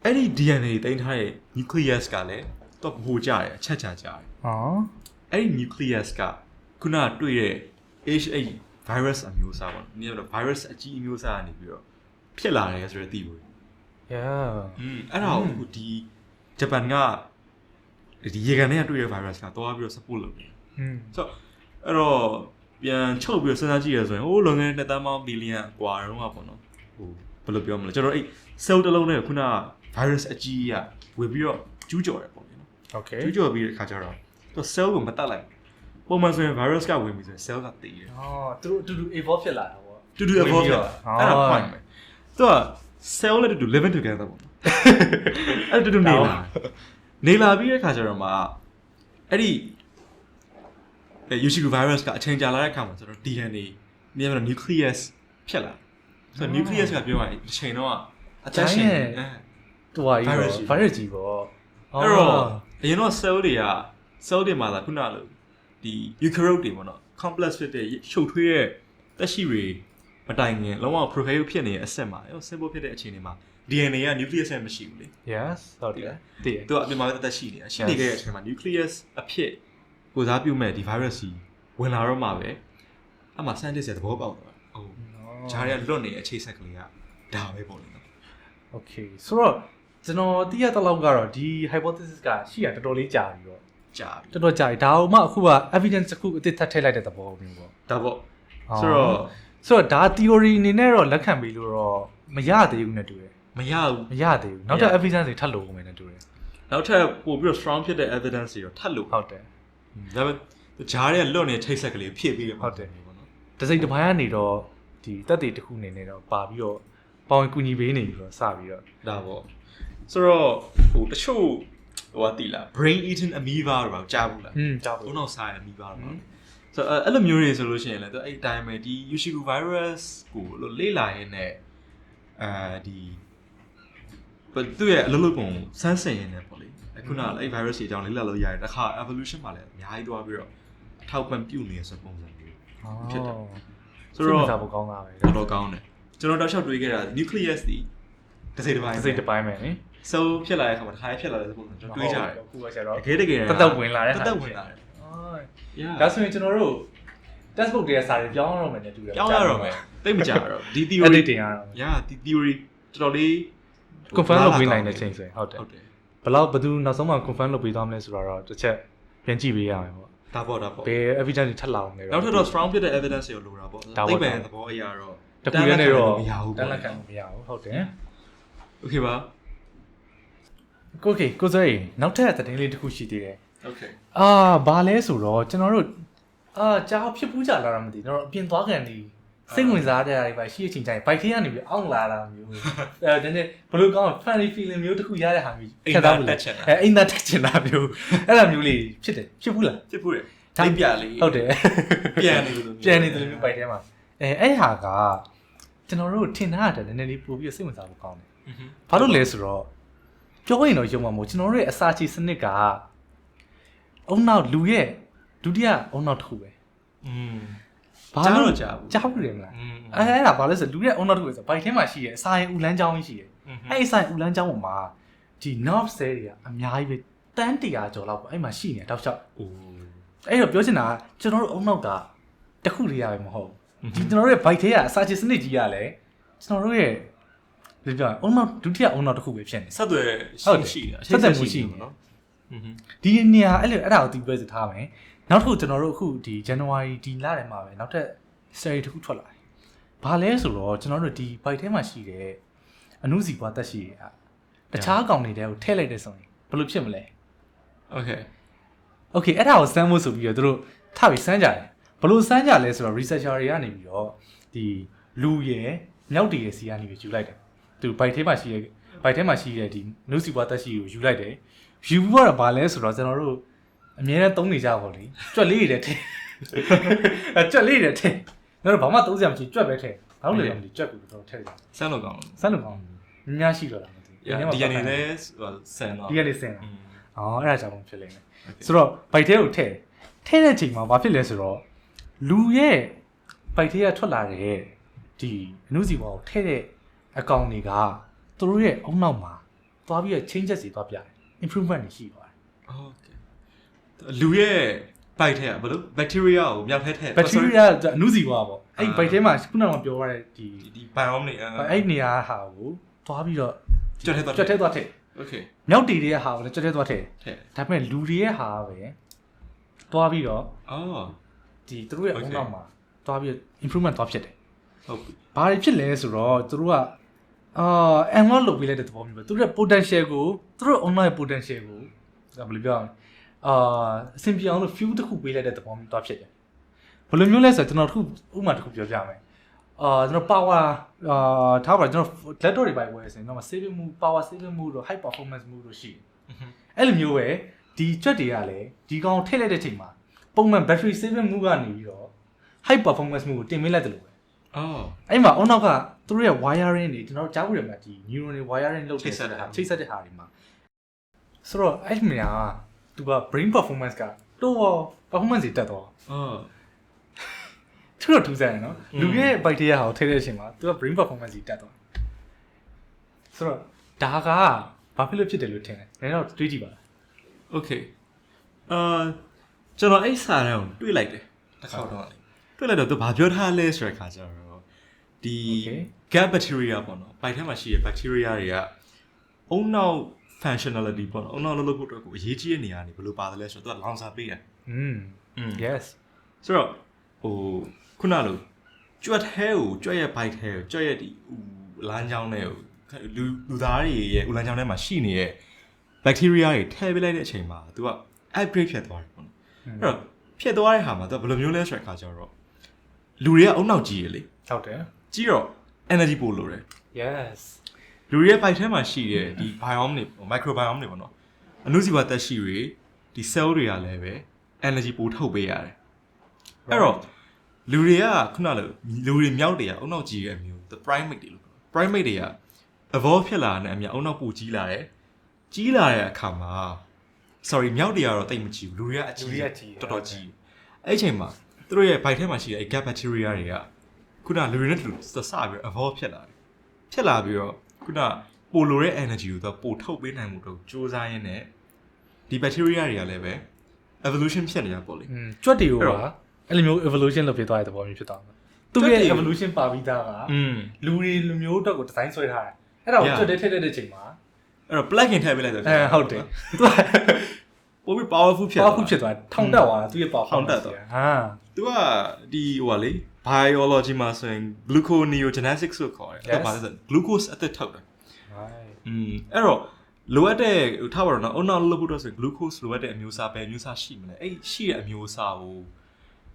အဲ့ဒီ DNA သိမ်းထားတဲ့ nucleus ကလည်းတော့ဗဟိုကြတယ်အချက်ချကြတယ်အဲ့ဒီ nucleus ကခုနတွေ့တဲ့ H8 virus အမျိုးအစားပေါ့ဒီနေ့တော့ virus အကြီးအမျိုးအစားကနေပြီးတော့ဖြစ်လာတယ်ဆိုတဲ့သိလို့Yeah အဲ့ဒါကိုဒီဂျပန်ကဒီရေကန်ထဲကတွေ့တဲ့ virus ကတော့ပြီးတော့ support လုပ်တယ်ဆိုတော့အဲ့တော့ပြန်ချုပ်ပြီးစဉ်းစားကြည့်ရဆိုရင်ဟိုလွန်ခဲ့တဲ့2သန်းပေါင်းဘီလီယံกว่าတုန်းကပေါ့နော်ဟိုဘယ်လိုပြောမလဲကျွန်တော်အဲ့ cell တစ်လုံးနဲ့ခုန virus အကြီးကဝင်ပြီးတော့ကျူးကျော်တယ်ပေါ့နော် Okay ကျူးကျော်ပြီးတဲ့အခါကျတော့သူ cell ကိုမတတ်လိုက်ပုံမှန်ဆိုရင် virus ကဝင်ပြီးဆိုရင် cell ကတည်တယ်သူတို့အတူတူ evolve ဖြစ်လာတာပေါ့တူတူ evolve ဖြစ်လာအဲ့ဒါ point ပဲသူက cell နဲ့တူ living together ပေါ့နော်အဲ့တူတူနေလာပြီးတဲ့အခါကျတော့မှအဲ့ဒီ Ushiku virus ကအချိန်ကြာလာတဲ့အခါမှာဆိုတော့ DNA မြေမှာ nucleus ဖြစ်လာဆိုတော့ nucleus ကပြောရရင်တစ်ချိန်တော့အသက်ရှင်သူက virus ကြီးပေါ့အဲ့တော့အရင်တော့ cell တွေမှာလာခုနလိုဒီ eukaryote တွေပေါ့နော် complex ဖြစ်တဲ့ရှုပ်ထွေးတဲ့သက်ရှိတွေမတိုင်ခင်လုံးဝ prokaryote ဖြစ်နေတဲ့အဆင့်မှာ simple ဖြစ်တဲ့အချိန်တွေမှာ DNA က nucleus နဲ့မရှိဘူးလေ Yes ဟုတ်တယ်တည်သူကအပြင်မှာတက်ရှိနေတာရှိနေခဲ့တဲ့အချိန်မှာ nucleus အဖြစ်ကိုစားပြုမဲ့ဒီ virus ကြီးဝင်လာတော့မှပဲအမှ scientist ရဲ့သဘောပေါက်တော့ဟုတ်ဂျားရလွတ်နေအခြေဆက်ကလေးကဒါပဲပေါ့လေနော် Okay ဆိုတော့ကျွန်တော်သိရတဲ့လောက်ကတော့ဒီ hypothesis ကရှိရတော်တော်လေးကြာပြီတော့ကြာပြီတော်တော်ကြာပြီဒါအောင်မှအခုက evidence တစ်ခုအသစ်ထပ်ထည့်လိုက်တဲ့သဘောမျိုးပေါ့ဒါပေါ့ဆိုတော့ဒါ theory အနေနဲ့တော့လက်ခံပြီလို့တော့မရသေးဘူးနဲ့တူတယ်မရသေးဘူးနောက်ထပ် evidence တွေထပ်လို့ဝင်နေတူတယ်နောက်ထပ်ပို့ပြီးတော့ strong ဖြစ်တဲ့ evidence တွေတော့ထပ်လို့ဟုတ်တယ်ဒါပေမဲ့ဂျားရဲလွတ်နေထိတ်ဆက်ကလေးဖြည့်ပြီးတယ်ဟုတ်တယ်ပေါ့နော်တစိမ့်တစ်ပိုင်းကနေတော့ဒီတက်တွေတစ်ခုအနေနဲ့တော့ပါပြီးတော့ပေါင်ကူညီပေးနေပြီးတော့စပြီးတော့ဒါပေါ့ဆိုတော့ဟိုတချို့ဟိုကတိလား brain eating amoeba တော့ကြားဘူးလားကြားဘူးဘုံတော့စားရ amoeba တော့ဆိုတော့အဲ့လိုမျိုးတွေဆိုလို့ရှိရင်လည်းသူအဲ့ time ပဲဒီ Ushiku virus ကိုလေ့လာရင်းနဲ့ဒီသူ့ရဲ့အလုပ်လုပ်ပုံစမ်းစင်ရင်းနဲ့ပေါ့လေအခုနကအဲ့ virus တွေအကြောင်းလေ့လာလို့ရတယ်တခါ evolution မှာလည်းအများကြီးသွားပြီးတော့ထောက်ပံ့ပြုနေဆိုပုံစံမျိုးဖြစ်တယ်ဆိုတော့ဒါပိုကောင်းတာပဲတော်တော်ကောင်းတယ်ကျွန်တော်တောက်လျှောက်တွေးခဲ့တာ nucleus ဒီတစ်စိတ်တစ်ပိုင်းပဲနိ so ဖြစ်လာတဲ့အခါမှာတစ်ခါဖြစ်လာတဲ့ပုံစံကျွန်တော်တွေးကြတယ်အခုကကျတော့တကယ်တက်ဝင်လာတဲ့တက်ဝင်လာတယ်ဒါဆိုရင်ကျွန်တော်တို့ textbook တွေကစာတွေပြောင်းရတော့မယ်နဲ့တူတယ်ပြောင်းရတော့မယ်သိမကြတော့ဒီ theory edit တင်ရတော့ဒီ theory တော်တော်လေး confirm လုပ်ပေးနိုင်တဲ့ချိန်ဆိုရင်ဟုတ်တယ်ဘယ်သူနောက်ဆုံးမှ confirm လုပ်ပေးသွားမလဲဆိုတော့တစ်ချက်ပြန်ကြည့်ပေးရမယ်ပေါ့ဒါပေါ့ဘယ် evidence ထပ်လာအောင်လဲနောက်ထပ်တော့ strong ဖြစ်တဲ့ evidence တွေလိုတာပေါ့သိပ္ပံသဘောအရာတော့တခုတည်းနဲ့တော့တန်းလက်ခံမရဘူးဟုတ်တယ်okay ပါ ကိုကေကိုစောရင်နောက်ထပ်သတင်းလေးတစ်ခုရှိသေးတယ် Okay ဘာလဲဆိုတော့ကျွန်တော်တို့ကြားဖြစ်ပူးကြလာတာမသိကျွန်တော်အပြင်သွားကန်နေစိတ်ဝင်စားတဲ့နေပါရှိအချိန်တိုင်းဘိုက်ထဲကနေပြီးအောင့်လာတာမျိုးနည်းနည်းဘလို့ကောင်း funny feeling မျိုးတစ်ခုရတဲ့ဟာမျိုးခက်သားဘူးလေအိမ်သားတက်ချင်တာမျိုးအဲ့လိုမျိုးလေးဖြစ်ဘူးလားဖြစ်ဘူးလေတိုင်းပြလေးဟုတ်တယ်ပြန်နေလို့မျိုးဘိုက်ထဲမှာအဲ့ဟာကကျွန်တော်တို့ထင်ထားတာနည်းနည်းလေးပို့ပြီးစိတ်ဝင်စားဖို့ကောင်းတယ်ဘာလို့လဲဆိုတော့ပြောရင်တော့ယုံမှာမဟုတ်ကျွန်တော်တို့ရဲ့အစာချီစနစ်ကအုံနောက်လူရဲ့ဒုတိယအုံနောက်တစ်ခုပဲဘာလို့ကြားဘူးတယ်မလားအဲ့ဒါဘာလဲဆိုလူရဲ့အုံနောက်တစ်ခုဆိုဘိုက်ထဲမှာရှိရဲ့အစာရင်ဥလန်းချောင်းရှိရဲ့အဲ့အစာရင်ဥလန်းချောင်းပေါ်မှာဒီ nerve cell တွေကအများကြီးပဲတန်း100ကျော်လောက်ပေါ့အဲ့မှာရှိနေတာတောက်လျှောက်အဲ့တော့ပြောချင်တာကကျွန်တော်တို့အုံနောက်ကတစ်ခုတည်းရပဲမဟုတ်ဒီကျွန်တော်တို့ရဲ့ဘိုက်ထဲကအစာချီစနစ်ကြီးကလည်းကျွန်တော်တို့ရဲ့ဒီပြောအုံနောက်ဒုတိယအုံနောက်တစ်ခုပဲဖြစ်နေဆက်သွယ်ရှိနေတာဆက်သွယ်မှုရှိနေနော်ဒီနေရာအဲ့ဒါကိုသိပြောစထားမယ်နောက်တစ်ခုကျွန်တော်တို့အခုဒီ January ဒီလထဲမှာပဲနောက်ထပ် series တစ်ခုထွက်လာတယ်။ဘာလဲဆိုတော့ကျွန်တော်တို့ဒီ bike ထဲမှာရှိတဲ့အနုစီပွားတက်ရှိရတခြားကောင်တွေတဲကိုထည့်လိုက်တဲ့ဆိုရင်ဘယ်လိုဖြစ်မလဲ Okay အဲ့ဒါကိုစမ်းဖို့ဆိုပြီးတော့တို့ထပြီးစမ်းကြတယ်။ဘယ်လိုစမ်းကြလဲဆိုတော့ researcher တွေကနေပြီးတော့ဒီလူရယ်မြောက်တည်ရယ်စီကနေပြီးယူလိုက်တယ်။သူ bike ထဲမှာရှိတဲ့ဒီအနုစီပွားတက်ရှိကိုယူလိုက်တယ်။ယူပြီးတော့ဘာလဲဆိုတော့ကျွန်တော်တို့အမြဲတမ်းသုံးနေကြပါလိကြွက်လေးတွေထည့်ကြွက်လေးတွေထည့်တော့ဘာမှသုံးစရာမရှိကြွက်ပဲထည့်နောက်လေမလို့ကြွက်ကိုတော့ထည့်ကြဆန်းလို့ကောင်းများရှိတော့လားမသိဒီကနေလဲဆန်းတော့ဒီကနေဆန်းအဲ့ဒါကြောင့်ဖြစ်လိမ့်မယ်ဆိုတော့ဘိုက်ထဲကိုထည့်တဲ့အချိန်မှာဘာဖြစ်လဲဆိုတော့လူရဲ့ဘိုက်ထဲကထွက်လာတဲ့ဒီအနုစီဘောကိုထည့်တဲ့အကောင်တွေကသူတို့ရဲ့အုံနောက်မှာသွားပြီးတော့ changes တွေသွားပြတယ် improvement တွေရှိသွားတယ်လူရဲ့ဘိုက်ထဲကဘယ်လို bacteria ကိုမြောက်ထဲထည့် bacteria အနုစီဘောပေါ့အဲ့ဘိုက်ထဲမှာခုနကပြောရတဲ့ဒီ biome တွေအဲ့နေရာဟာကိုသွားပြီးတော့ကြွက်ထဲသွားထည့် okay မြောက်တီတွေရဲ့ဟာကိုလည်းကြွက်ထဲသွားထည့်ဒါပေမဲ့လူတွေရဲ့ဟာပဲသွားပြီးတော့ဒီသူတို့ရဲ့အုံနောက်မှာသွားပြီး improvement သွားဖြစ်တယ်ဟုတ်ပြီဘာတွေဖြစ်လဲဆိုတော့သူတို့ကunlock လုပ်ပေးလိုက်တဲ့သဘောမျိုးပဲသူတို့ရဲ့ potential ကိုသူတို့ online potential ကိုဘယ်လိုပြောအောင်အဆင်ပြေအောင်လို့ fuel တစ်ခုပေးလိုက်တဲ့သဘောမျိုးသွားဖြစ်တယ်ဘယ်လိုမျိုးလဲဆိုတော့ကျွန်တော်တစ်ခုဥပမာတစ်ခုပြောပြမယ်ကျွန်တော် power ထားပါကျွန်တော် laptop တွေပိုင်ဝယ်ဆိုရင်တော့ saving mode power saving mode တို့ high performance mode တို့ရှိတယ်အဲ့လိုမျိုးပဲဒီကြွက်တွေကလည်းဒီကောင်ထည့်လိုက်တဲ့အချိန်မှာပုံမှန် battery saving mode ကနေပြီးတော့ high performance mode ကိုတင်ပေးလိုက်တယ်လို့ပဲအဲ့မှာ on off ကသူတို့ရဲ့ wiring တွေကျွန်တော်ကြားဘူးတယ်မှာဒီ neuron တွေ wiring လုပ်တဲ့ချိတ်ဆက်တဲ့ဟာတွေမှာဆိုတော့အဲ့မြာသူက brain performance ကတော့ performance တွေတက်သွားသူတို့ထူးဆန်းတယ်နော်လူရဲ့ bite ရဲ့ဟာကိုထည့်တဲ့အချိန်မှာသူက brain performance တွေတက်သွားဆိုတော့ဒါကဘာဖြစ်လို့ဖြစ်တယ်လို့ထင်တယ်ဒါတော့တွေးကြည့်ပါလား Okay ကျွန်တော်အဲ့စာတန်းကိုတွေးလိုက်တယ်တစ်ခေါက်တော့တွေးလိုက်တော့သူဘာပြောထားလဲဆိုတဲ့ခါကျတော့ဒီ gut bacteria ပေါ့နော် bite ထဲမှာရှိတဲ့ bacteria တွေကအုံနောက် functionality ပေါ့နော်အုံနောက်လုပ်ဖို့အတွက်ကိုအရေးကြီးတဲ့နေရာနေဘယ်လိုပါတယ်လဲဆိုတော့သူကလောင်စာပေးတယ်yes ဆိုတော့ခုနလိုကြွက်ထဲကိုကြွက်ရဲ့ bite ထဲကိုကြွက်ရဲ့ဒီလမ်းကြောင်းထဲကိုလူသားတွေရဲ့ဥလမ်းကြောင်းထဲမှာရှိနေတဲ့ bacteria တွေထည့်ပေးလိုက်တဲ့အချိန်မှာသူက upgrade ဖြစ်သွားတယ်ပေါ့နော်အဲ့တော့ဖြစ်သွားတဲ့ဟာမှာသူကဘယ်လိုမျိုးလဲဆိုတဲ့အခါကျတော့လူတွေကအုံနောက်ကြီးရလေဟုတ်တယ်ကြီးတော့ energy ပို့လို့တယ် yes လူတွေရဲ့ bite ထဲမှာရှိတဲ့ဒီ biome တွေ microbiome တွေပေါ့နော်အနုစီပါသက်ရှိတွေဒီ cell တွေကလည်းပဲ energy ပို့ထုတ်ပေးရတယ်အဲ့တော့လူတွေကခုနလိုလူတွေမြောက်တွေကအုံနောက်ကြီးရဲ့အမျိုး the primate တွေလို့ primate တွေက evolve ဖြစ်လာတဲ့အမြအုံနောက်ပိုကြီးလာတယ်ကြီးလာတဲ့အခါမှာ sorry မြောက်တွေကတော့တိတ်မကြီးဘူးလူတွေကအကြီးတော်တော်ကြီးအဲ့အချိန်မှာသူတို့ရဲ့ bite ထဲမှာရှိတဲ့ gut bacteria တွေကခုနလူတွေနဲ့တူစပြီး evolve ဖြစ်လာတယ်ဖြစ်လာပြီးတော့ခုနပိုလိုတဲ့ energy ကိုသူပိုထုတ်ပေးနိုင်မှုတော့စူးစမ်းရင်းနဲ့ဒီ bacteria တွေကလည်းပဲ evolution ဖြစ်နေတာပေါ့လေကြွက်တွေကိုကအဲ့လိုမျိုး evolution လုပ်ဖြစ်သွားတဲ့သဘောမျိုးဖြစ်သွားတယ်သူရဲ့ evolution ပါပြီးသားကလူတွေလူမျိုးအတွက်ကို design ဆွဲထားတယ်အဲ့ဒါကိုကြွက်တဲ့ထည့်တဲ့အချိန်မှာအဲ့တော့ plug in ထည့်ပေးလိုက်တယ်ဟုတ်တယ်သူကပိုပြီး powerful ဖြစ်သွားထောင်တက်သွားသူရဲ့ power ထောင်တက်သွားသူကဒီဟိုပါလေ biology မှာဆိုရင် gluconeogenesis လို့ခေါ်တယ်အဲ့ဒါပါလဲဆို glucose အသက်ထုတ်တယ်အဲ့တော့ လိုအပ်တဲ့ထားပါတော့နော်အုံနောက်လုပ်ဖို့တော့ဆို glucose လိုအပ်တဲ့အမျိုးအစားပဲအမျိုးအစားရှိမလဲအဲ့ရှိတဲ့အမျိုးအစားကို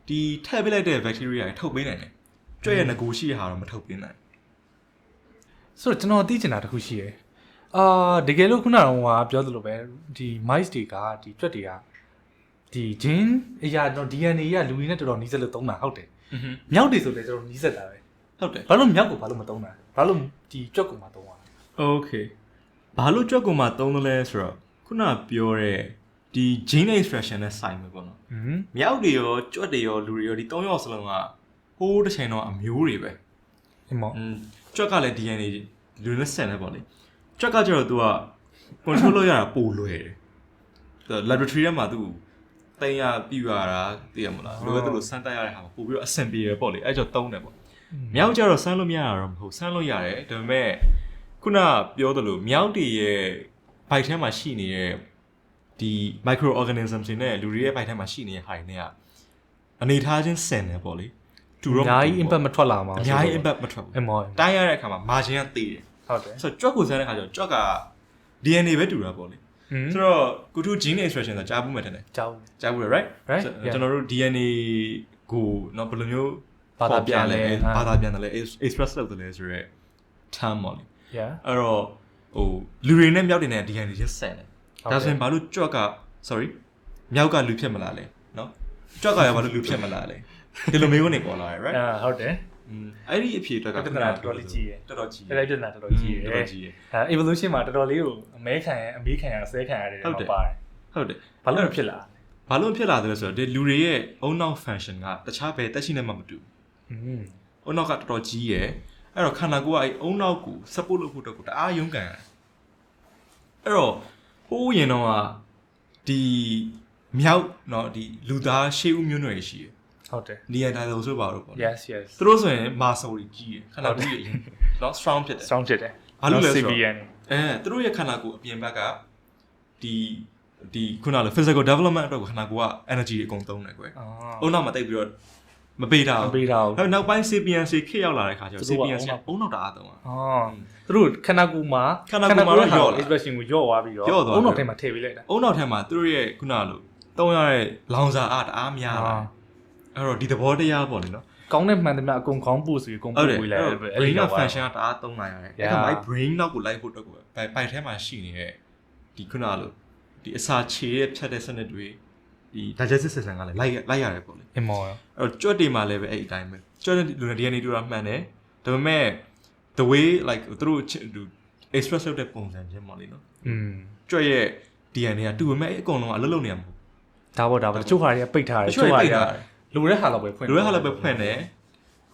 ဒီထည့်ပေးလိုက်တဲ့ bacteria တွေထုတ်ပေးနိုင်တယ်ကြွက်ရဲ့ငကိုရှိတဲ့ဟာတော့မထုတ်ပေးနိုင် ဆိုတော့ကျွန်တော်သိချင်တာတစ်ခုရှိရယ်တကယ်လို့ခုနကတော့ပြောသလိုပဲဒီ mice တွေကဒီကြွက်တွေကဒီ gene အရာတော့ DNA ကလူတွေနဲ့တော်တော်နီးစပ်လို့သုံးတာဟုတ်တယ်မြောက်တွေဆိုလည်းကျွန်တော်နီးစပ်တာပဲဟုတ်တယ်ဘာလို့မြောက်ကိုဘာလို့မသုံးတာဘာလို့ဒီကြွက်ကိုမှသုံးတာ Okay ဘာလို့ကြွက်ကိုမှသုံးသလဲဆိုတော့ခုနပြောတဲ့ဒီ gene expression နဲ့ဆိုင်ပဲပေါ့နော်မြောက်တွေရောကြွက်တွေရောလူတွေရောဒီ၃ယောက်စလုံးကဟိုးတစ်ချိန်တော့အမျိုးတွေပဲအမောကြွက်ကလည်း DNA လူနဲ့ဆက်နေပေါ့လေကြွက်ကကျတော့ तू က control လုပ်ရတာပိုလွယ်တယ် laboratory ထဲမှာ तू တင်ရပြရတာသိရမလားလိုပဲသူလိုစမ်းတက်ရတဲ့ဟာပို့ပြီးတော့အဆင်ပြေရပေါ့လေအဲ့ကြောင့်သုံးတယ်ပေါ့မြောက်ကျတော့စမ်းလို့မရတာတော့မဟုတ်စမ်းလို့ရတယ်ဒါပေမဲ့ခုနပြောသလိုမြောက်တွေရဲ့ဘိုက်ထဲမှာရှိနေတဲ့ဒီ microorganism တွေနဲ့လူတွေရဲ့ဘိုက်ထဲမှာရှိနေတဲ့ဟာတွေနဲ့ကအနေထားချင်းဆင်တယ်ပေါ့လေတူတော့အများကြီး impact မထွက်လာမှာအများကြီး impact မထွက်ဘူးတိုင်းရတဲ့အခါမှာ margin ကသေးတယ်ဟုတ်တယ်ဆိုတော့ကြွက်ကိုစမ်းတဲ့အခါကျတော့ကြွက်က DNA ပဲတူတာပေါ့လေဆိုတော့ကုထု gene expression ဆိုကြားဘူးမယ်တဲ့ကြားဘူးရ right ကျွန်တော်တို့ DNA ကိုเนาะဘယ်လိုမျိုးဘာသာပြန်လဲ express လုပ်တယ်လဲဆိုတော့ term ပေါ့လေ အဲ့တော့ဟိုလူတွေနဲ့မြောက်တွေနဲ့ DNA ချင်းဆက်တယ်ဒါဆိုရင်ဘာလို့ကြွက်က sorry မြောက်ကလူဖြစ်မလားလဲเนาะကြွက်ကရောဘာလို့လူဖြစ်မလားလဲဒီလိုမျိုးနေပေါ်လာရ right ဟုတ်တယ်အဲ့ဒီအဖြေအတွက်ကတော်တော်လေးကြီးရယ်တော်တော်ကြီးအဲ့ဒီပြဿနာတော်တော်ကြီးရယ်evolution မှာတော်တော်လေးကိုအမဲခံရဆဲခံရတယ်တော့ပါတယ်ဟုတ်တယ်ဘာလို့ဖြစ်လာတယ်ဆိုတော့ဒီလူတွေရဲ့အုံနောက် function ကတခြားဘယ်တက်ရှိနေမှမတူအုံနောက်ကတော်တော်ကြီးရယ်အဲ့တော့ခန္ဓာကိုယ်ကအဲ့အုံနောက်ကို support လုပ်ဖို့တော့တအားရုန်းကန်ရတယ်အဲ့တော့ဟိုးရင်တော့ဒီမြောက်เนาะဒီလူသားရှေးဦးမျိုးနွယ်ရှိရယ်ဟုတ်တယ်နီယန်ဒါဆိုဆိုပါတော့ပေါ့ yes သူတို့ဆိုရင်မာဆိုကြီးကြီးရယ်ခန္ဓာကိုယ်ကြီးအရင်เนาะ strong ဖြစ်တယ်ဘာလို့လဲဆိုတော့သူတို့ရဲ့ခန္ဓာကိုယ်အပြင်ဘက်ကဒီခုနက physical development အတွက်ကိုခန္ဓာကိုယ်က energy တွေအကုန်သုံးတယ်ကွယ်အုံနောက်မှာတိတ်ပြီးတော့မပေးတာဘူးဒါနောက်ပိုင်း sapiens ခေတ်ရောက်လာတဲ့ခါကျတော့ sapiens ကအုံနောက်တအားသုံးတာသူတို့ခန္ဓာကိုယ်မှာတော့ရော့လာ expression ကိုရော့သွားပြီးတော့အုံနောက်ထဲမှာထည့်ပေးလိုက်တာအုံနောက်ထဲမှာသူတို့ရဲ့ခုနကလို့သုံးရတဲ့လောင်စာအားတအားများလာအဲ့တော့ဒီသဘောတရားပေါ့လေနော်ကောင်းတဲ့မှန်သမျှအကုန်ခေါင်းပို့ဆိုပြီးအကုန်ပို့ပေးလိုက်အဲ့ဒီက function ကတအားသုံးနိုင်ရတယ်အဲ့ဒါမှ brain နောက်ကိုလိုက်ဖို့တော့ကိုဘိုက်ထဲမှာရှိနေတဲ့ဒီခုနကလို့ဒီအစာခြေရဲ့ဖြတ်တဲ့စနစ်တွေဒီ digestive system ကလည်းလိုက်ရတယ်ပေါ့လေအမောအဲ့တော့ကြွက်တွေမှာလည်းပဲအဲ့ဒီအတိုင်းပဲကြွက်တဲ့လူနဲ့ DNA တူတာမှန်တယ်ဒါပေမဲ့ the way like သူတို့ express လုပ်တဲ့ပုံစံချင်းပေါ့လေနော်ကြွက်ရဲ့ DNA ကတူပေမဲ့အကုန်လုံးကအလုပ်လုပ်နေရမှာဒါပေါ့တချို့ဟာတွေကပိတ်ထားတယ်တချို့ဟာတွေကလိုတဲ့ဟာလောက်ပဲဖွင့်တယ်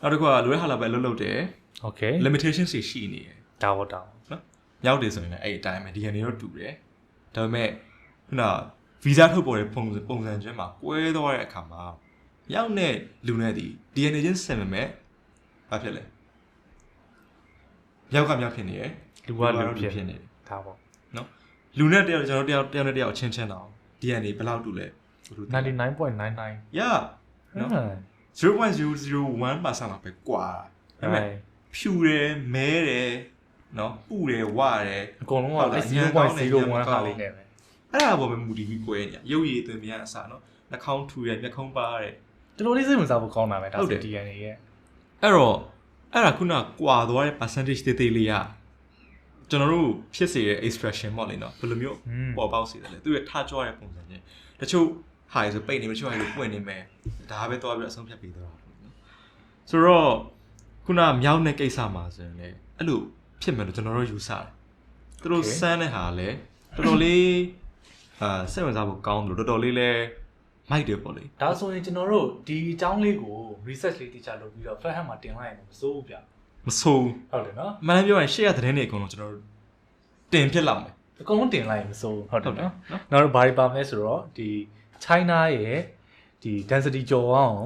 နောက်တစ်ခုကလိုတဲ့ဟာလောက်ပဲအလုပ်လုပ်တယ် okay limitation ရှိနေတယ်ဒါပေါ့နော်မြောက်တယ်ဆိုရင်လည်းအဲ့အတိုင်းပဲ DNA တော့တူတယ်ဒါပေမဲ့ခုန visa ထုတ်ပေါ်တဲ့ပုံစံချင်းမှာကွဲသွားတဲ့အခါမှာမြောက်နဲ့လူနဲ့ဒီ DNA ချင်းဆင်မဲ့ဘာဖြစ်လဲမြောက်ကမြောက်ဖြစ်နေရယ်လူကလူဖြစ်နေတယ်ဒါပေါ့နော်လူနဲ့တယောက်ကျွန်တော်တယောက်နဲ့တယောက်ချင်းတော့ DNA ဘယ်လောက်တူလဲ99.99 yeah နော် 0.001% လောက်ပဲကွာဒါပေမဲ့ဖြူတယ်မဲတယ်နော်ပူတယ်ဝတယ်အကုန်လုံးက0.01ဟာလေးနဲ့ပဲအဲ့ဒါပေါ်မှာမူတည်ပြီးကွဲနေရုပ်ရည်သွင်းပြန်အစားနော်နှာခေါင်းထူရမျက်ခုံးပါတဲ့တော်တော်လေးစိတ်ဝင်စားဖို့ကောင်းတာပဲဒါဆို DNA ရဲ့အဲ့တော့အဲ့ဒါခုနကွာသွားတဲ့ percentage တေးသေးလေးကကျွန်တော်တို့ဖြစ်စေတဲ့ expression ပေါ့လေနော်ဘယ်လိုမျိုးပေါ်ပေါက်စေတယ်လဲသူရဲ့ထားကြွတဲ့ပုံစံချင်းတချို့ဟာဆိုပိတ်နေမချို့ဟာဆိုပွင့်နေမယ်ဒါပဲသွားပြီးအဆုံးဖြတ်ပေးသွားတာနော်ဆိုတော့ခုနမြောက်တဲ့ကိစ္စမှာဆိုရင်လေအဲ့လိုဖြစ်မယ်လို့ကျွန်တော်တို့ယူဆတယ်သူတို့စမ်းတဲ့ဟာလည်းတော်တော်လေးစိတ်ဝင်စားဖို့ကောင်းတယ်လို့တော်တော်လေးလဲမိုက်တယ်ပေါ့လေဒါဆိုရင်ကျွန်တော်တို့ဒီအကြောင်းလေးကို research လေးတိကျလုပ်ပြီးတော့ flash မှာတင်လိုက်ရင်မစိုးဘူးဗျမစိုးဟုတ်တယ်နော်မှန်တယ်ပြောရင်ရှေ့ရသတင်းတွေအကုန်လုံးကျွန်တော်တို့တင်ဖြစ်လာမယ်အကုန်လုံးတင်လိုက်ရင်မစိုးဟုတ်တယ်နော်နောက်တော့ဘာတွေပါမလဲဆိုတော့ဒီ China ရဲ့ဒီ density ကျော်အောင်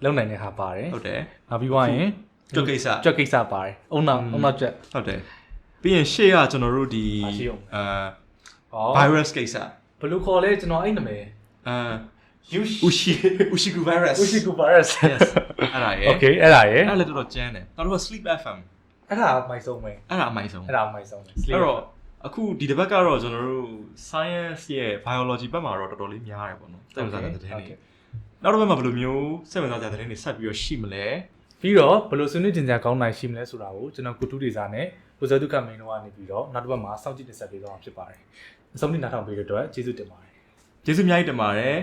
လုပ်နိုင်တဲ့ဟာပါတယ်ဟုတ်တယ်နောက်ပြီးသွားရင်ကြွက်ကိစ္စပါတယ်အုံနောက်ကြက်ဟုတ်တယ်ပြီးရင်ရှေ့ကကျွန်တော်တို့ဒီvirus ကိစ္စဘယ်လိုခေါ်လဲကျွန်တော်အဲ့နာမည်Ushiku virus yes အဲ့ဒါရဲ့ okay အဲ့ဒါရဲ့အဲ့လည်းတော်တော်ကျန်းတယ်နောက်တော့ sleep FM အဲ့ဒါအမိုက်ဆုံးပဲအဲ့ဒါအမိုက်ဆုံးsleep အဲ့တော့ အခုဒီတစ်ပတ်ကတော့ကျွန်တော်တို့ science ရဲ့ biology ဘက်မှာတော့တော်တော်လေးများတယ်ပေါ့နော်စိတ်ဝင်စားတဲ့သတင်းတွေနောက်တစ်ပတ်မှာဘယ်လိုမျိုးစိတ်ဝင်စားတဲ့သတင်းတွေဆက်ပြီးတော့ရှိမလဲ ပြီးတော့ဘယ်လိုဆွေးနွေးကြင်ကြကောင်းနိုင်ရှိမလဲဆိုတာကိုကျွန်တော်ကုတူဒေစာနဲ့ကိုဇောတုကမင်းတို့ကနေပြီးတော့နောက်တစ်ပတ်မှာစောင့်ကြည့်တင်ဆက်ပေးသွားမှာဖြစ်ပါတယ်အဆုံးထိနားထောင်ပေးတဲ့အတွက်ကျေးဇူးတင်ပါတယ် ကျေးဇူးအများကြီးတင်ပါတယ်